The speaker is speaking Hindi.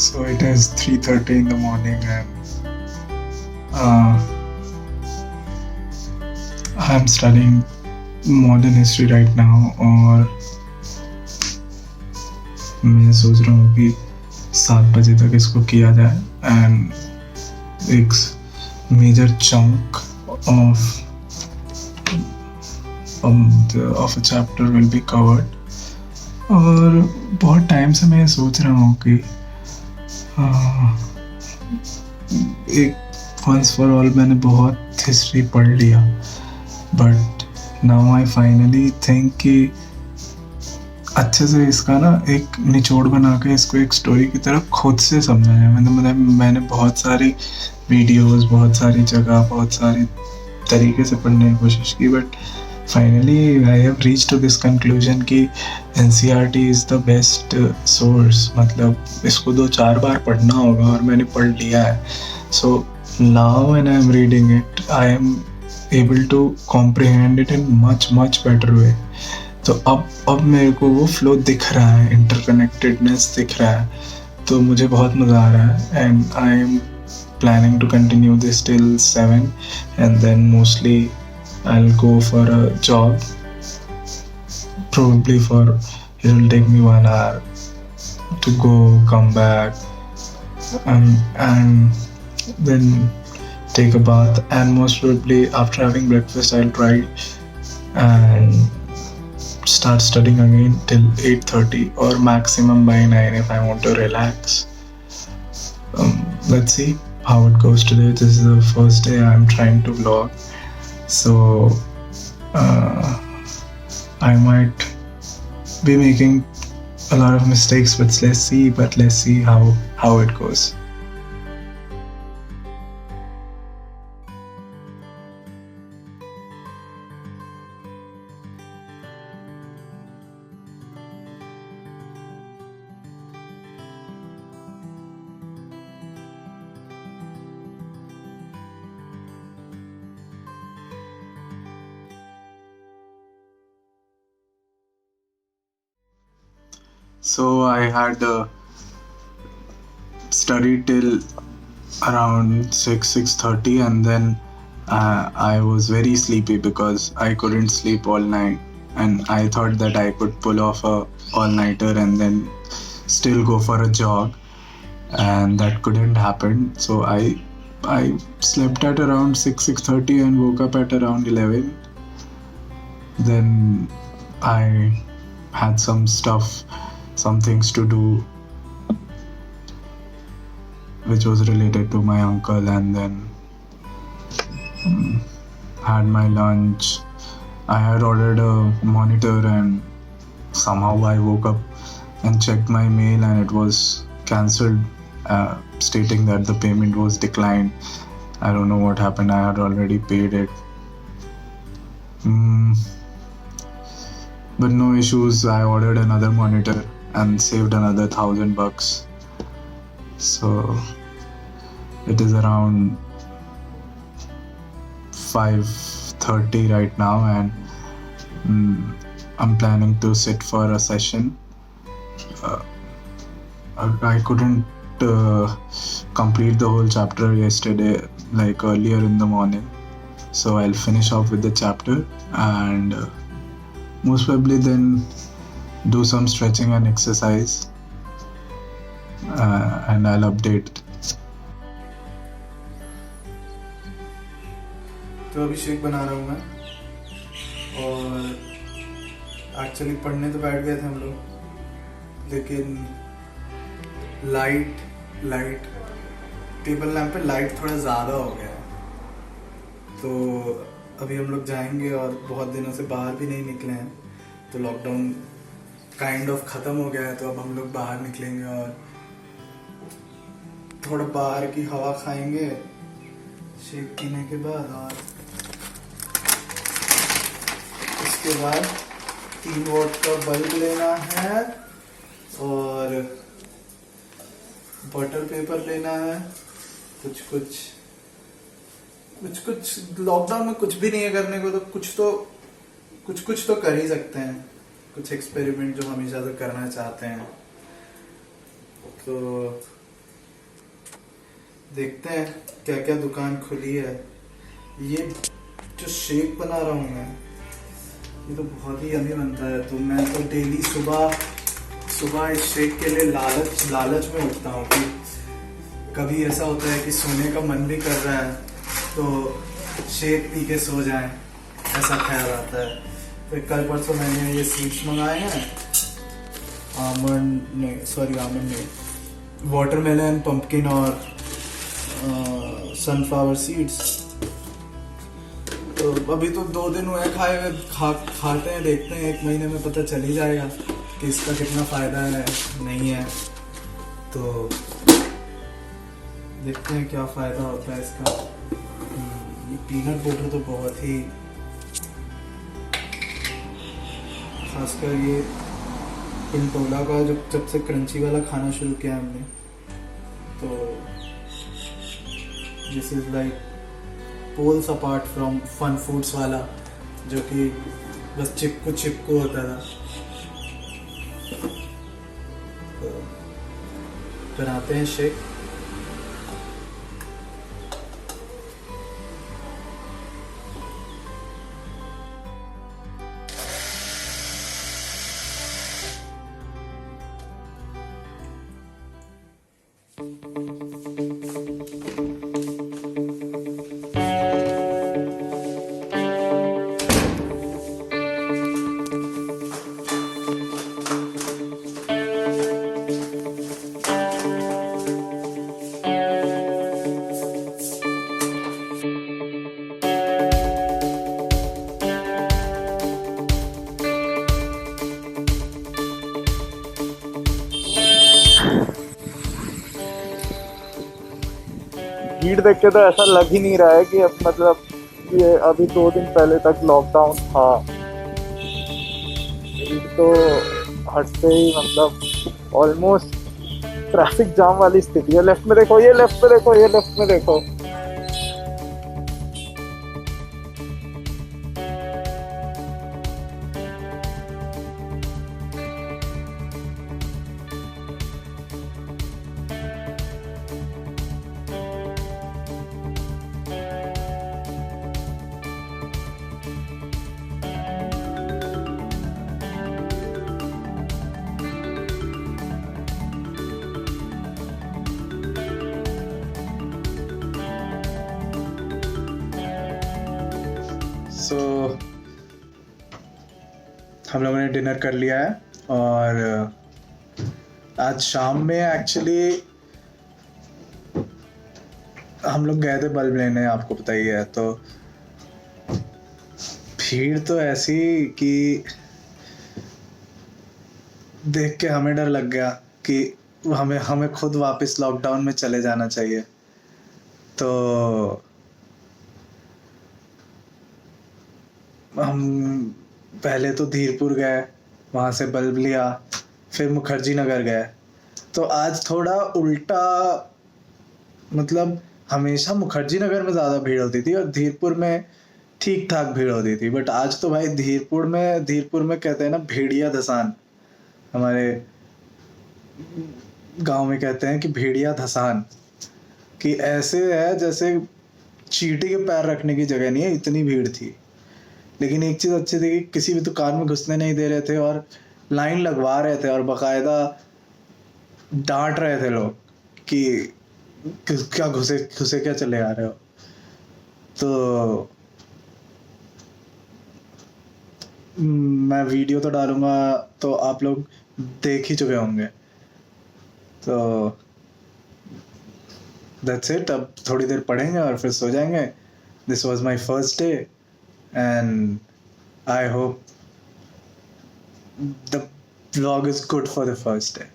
So it is 3:30 in the morning, and uh, I'm studying modern history right now. और मैं सोच रहा हूँ कि 7 बजे तक इसको किया जाए, and एक major chunk of a chapter will be covered. और बहुत टाइम से मैं सोच रहा हूँ कि एक once for all मैंने बहुत हिस्ट्री पढ़ लिया, but now I finally think कि अच्छे से इसका ना एक निचोड़ बना के इसको एक स्टोरी की तरह खुद से समझा जाए। मैंने बहुत सारी वीडियोस, बहुत सारी जगह, बहुत सारी तरीके से पढ़ने की कोशिश की, but finally I have reach to this conclusion कि NCERT is the best source. मतलब इसको 2-4 बार पढ़ना होगा और मैंने पढ़ लिया है। So now when I am reading it, I am able to comprehend it in much better way. तो अब मेरे को वो फ्लो दिख रहा है, इंटरकनेक्टेडनेस दिख रहा है, तो मुझे बहुत मज़ा आ रहा है। And I am planning to continue this till 7, and then mostly I'll go for a jog. Probably it will take me 1 hour to go, come back, and then take a bath, and most probably after having breakfast I'll try and start studying again till 8:30 or maximum by 9 if I want to relax. Let's see how it goes today. This is the first day I'm trying to vlog, so I might be making a lot of mistakes, but let's see how it goes. So I had studied till around 6:30, and then I was very sleepy because I couldn't sleep all night, and I thought that I could pull off a all-nighter and then still go for a jog, and that couldn't happen. So I slept at around 6:30 and woke up at around 11. Then I had some things to do which was related to my uncle, and then had my lunch. I had ordered a monitor, and somehow I woke up and checked my mail and it was cancelled, stating that the payment was declined. I don't know what happened. I had already paid it. But no issues. I ordered another monitor and saved another $1,000. So it is around 5:30 right now, and I'm planning to sit for a session. I couldn't complete the whole chapter yesterday, like earlier in the morning, so I'll finish off with the chapter, and most probably then do some stretching and exercise, and I'll update. तो अभी शेक बना रहा हूँ मैं, और एक्चुअली पढ़ने तो बैठ गए थे हम लोग, लेकिन लाइट टेबल लैंप पे लाइट थोड़ा ज़्यादा हो गया है। तो अभी हम लोग जाएंगे, और बहुत दिनों से बाहर भी नहीं निकले हैं, तो लॉकडाउन काइंड ऑफ ख़त्म हो गया है, तो अब हम लोग बाहर निकलेंगे और थोड़ा बाहर की हवा खाएंगे शेक पीने के बाद, और उसके बाद 3 वॉट का बल्ब लेना है और बटर पेपर लेना है। कुछ लॉकडाउन में कुछ भी नहीं है करने को, तो कुछ तो कर ही सकते हैं, कुछ एक्सपेरिमेंट जो हमेशा से करना चाहते हैं। तो देखते हैं क्या क्या दुकान खुली है। ये जो शेक बना रहा हूँ मैं, ये तो बहुत ही यमी बनता है। तो मैं तो डेली सुबह सुबह इस शेक के लिए लालच में उठता हूँ कि कभी ऐसा होता है कि सोने का मन भी कर रहा है तो शेक पी के सो जाएं, ऐसा ख्याल आता है। फिर कल परसों मैंने ये सीड्स मंगाए हैं, आमंड नहीं, वाटरमेलन, पंपकिन और सनफ्लावर सीड्स। तो अभी तो 2 दिन हुए खाए हुए, खाते हैं, देखते हैं 1 महीने में पता चल ही जाएगा कि इसका कितना फ़ायदा है नहीं है। तो देखते हैं क्या फ़ायदा होता है इसका। ये पीनट बटर तो बहुत ही, खासकर ये पिंटोला का जब से क्रंची वाला खाना शुरू किया हमने, तो this is like poles apart from fun foods वाला, जो कि बस चिपकू होता था। तो बनाते हैं शेक। भीड़ देख के तो ऐसा लग ही नहीं रहा है कि अब मतलब ये अभी 2 दिन पहले तक लॉकडाउन था। भीड़ तो हटते ही मतलब ऑलमोस्ट ट्रैफिक जाम वाली स्थिति है। लेफ्ट में देखो, ये लेफ्ट में देखो, ये लेफ्ट में देखो। सो हम लोगों ने डिनर कर लिया है और आज शाम में एक्चुअली हम लोग गए थे बल्ब लेने, आपको पता ही है। तो भीड़ तो ऐसी कि देख के हमें डर लग गया कि हमें खुद वापस लॉकडाउन में चले जाना चाहिए। तो हम पहले तो धीरपुर गए, वहाँ से बल्ब लिया, फिर मुखर्जी नगर गए। तो आज थोड़ा उल्टा, मतलब हमेशा मुखर्जी नगर में ज़्यादा भीड़ होती थी और धीरपुर में ठीक ठाक भीड़ होती थी। बट आज तो भाई धीरपुर में कहते हैं ना भेड़िया धसान, हमारे गांव में कहते हैं कि भेड़िया धसान, कि ऐसे है जैसे चींटी के पैर रखने की जगह नहीं है, इतनी भीड़ थी। लेकिन एक चीज़ अच्छी थी कि किसी भी दुकान में घुसने नहीं दे रहे थे और लाइन लगवा रहे थे और बाकायदा डांट रहे थे लोग कि क्या घुसे क्या चले आ रहे हो। तो मैं वीडियो तो डालूंगा तो आप लोग देख ही चुके होंगे। तो दैट्स इट। अब थोड़ी देर पढ़ेंगे और फिर सो जाएंगे। This was my first day and I hope the vlog is good for the first day.